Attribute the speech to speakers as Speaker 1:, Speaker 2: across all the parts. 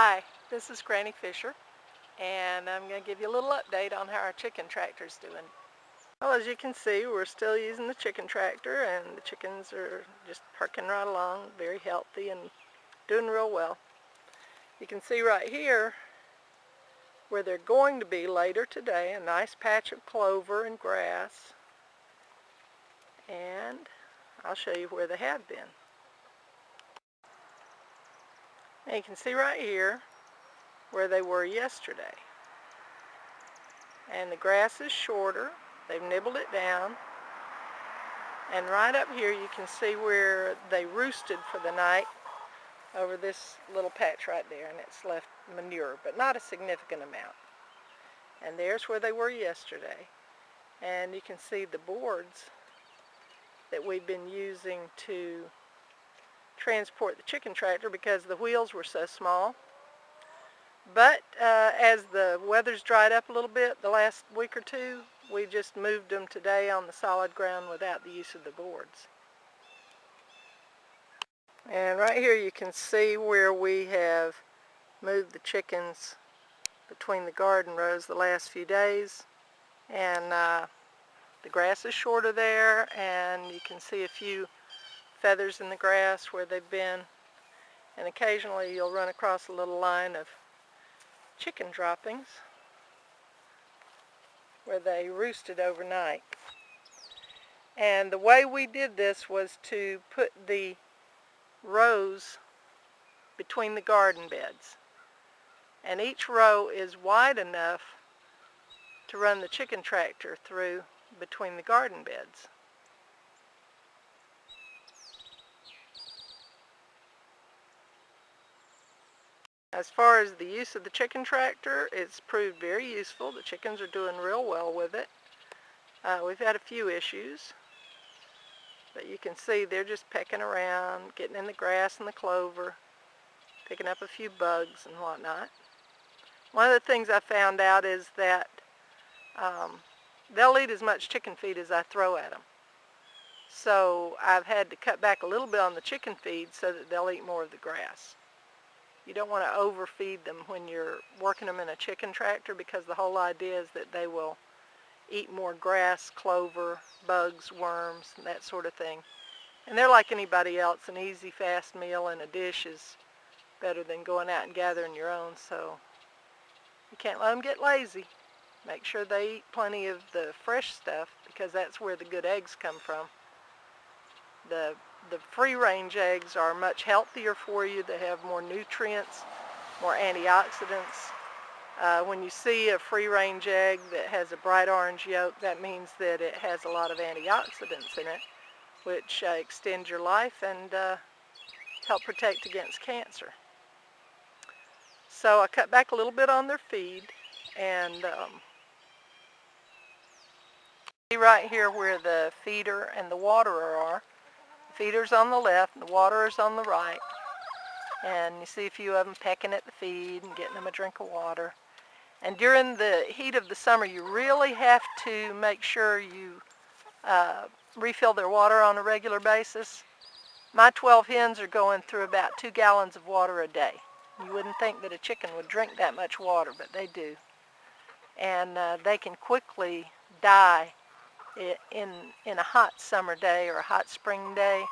Speaker 1: Hi, this is Granny Fisher, and I'm going to give you a little update on how our chicken tractor's doing. Well, as you can see, we're still using the chicken tractor, and the chickens are just perking right along, very healthy and doing real well. You can see right here where they're going to be later today, a nice patch of clover and grass, and I'll show you where they have been. And you can see right here where they were yesterday. And the grass is shorter. They've nibbled it down. And right up here you can see where they roosted for the night over this little patch right there, and it's left manure, but not a significant amount. And there's where they were yesterday. And you can see the boards that we've been using to transport the chicken tractor because the wheels were so small. But as the weather's dried up a little bit the last week or two, we just moved them today on the solid ground without the use of the boards. And right here you can see where we have moved the chickens between the garden rows the last few days. And the grass is shorter there, and you can see a few feathers in the grass where they've been. And occasionally you'll run across a little line of chicken droppings where they roosted overnight. And the way we did this was to put the rows between the garden beds. And each row is wide enough to run the chicken tractor through between the garden beds. As far as the use of the chicken tractor, it's proved very useful. The chickens are doing real well with it. We've had a few issues, but you can see they're just pecking around, getting in the grass and the clover, picking up a few bugs and whatnot. One of the things I found out is that they'll eat as much chicken feed as I throw at them. So I've had to cut back a little bit on the chicken feed so that they'll eat more of the grass. You don't want to overfeed them when you're working them in a chicken tractor, because the whole idea is that they will eat more grass, clover, bugs, worms, and that sort of thing. And they're like anybody else. An easy, fast meal in a dish is better than going out and gathering your own, so you can't let them get lazy. Make sure they eat plenty of the fresh stuff, because that's where the good eggs come from. The free-range eggs are much healthier for you. They have more nutrients, more antioxidants. When you see a free-range egg that has a bright orange yolk, that means that it has a lot of antioxidants in it, which extend your life and help protect against cancer. So I cut back a little bit on their feed, and see right here where the feeder and the waterer are. The feeder's on the left and the waterer's on the right. And you see a few of them pecking at the feed and getting them a drink of water. And during the heat of the summer, you really have to make sure you refill their water on a regular basis. My 12 hens are going through about 2 gallons of water a day. You wouldn't think that a chicken would drink that much water, but they do. And they can quickly die in a hot summer day or a hot spring day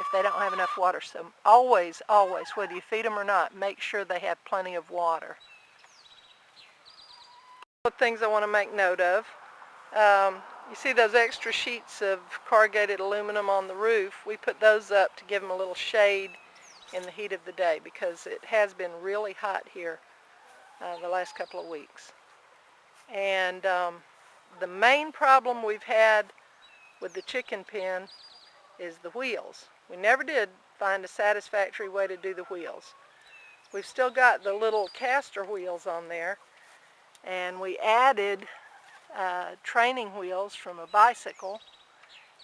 Speaker 1: if they don't have enough water. So always, whether you feed them or not, make sure they have plenty of water. One of the things I want to make note of, you see those extra sheets of corrugated aluminum on the roof? We put those up to give them a little shade in the heat of the day, because it has been really hot here the last couple of weeks. And the main problem we've had with the chicken pen is the wheels. We never did find a satisfactory way to do the wheels. We've still got the little caster wheels on there, and we added training wheels from a bicycle.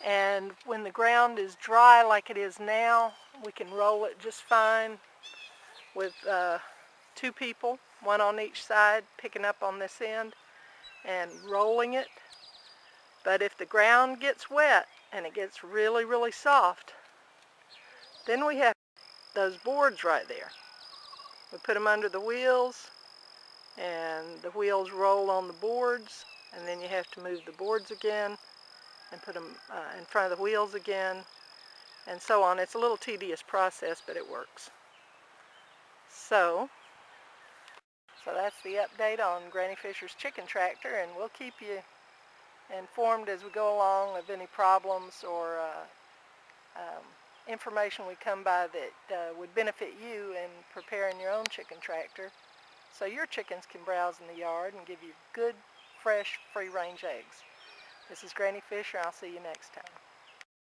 Speaker 1: And when the ground is dry like it is now, we can roll it just fine with 2 people, one on each side, picking up on this end and rolling it. But if the ground gets wet and it gets really, really soft, then we have those boards right there. We put them under the wheels, and the wheels roll on the boards, and then you have to move the boards again and put them in front of the wheels again, and so on. It's a little tedious process, but it works. So that's the update on Granny Fisher's chicken tractor, and we'll keep you informed as we go along of any problems or information we come by that would benefit you in preparing your own chicken tractor so your chickens can browse in the yard and give you good, fresh, free-range eggs. This is Granny Fisher. I'll see you next time.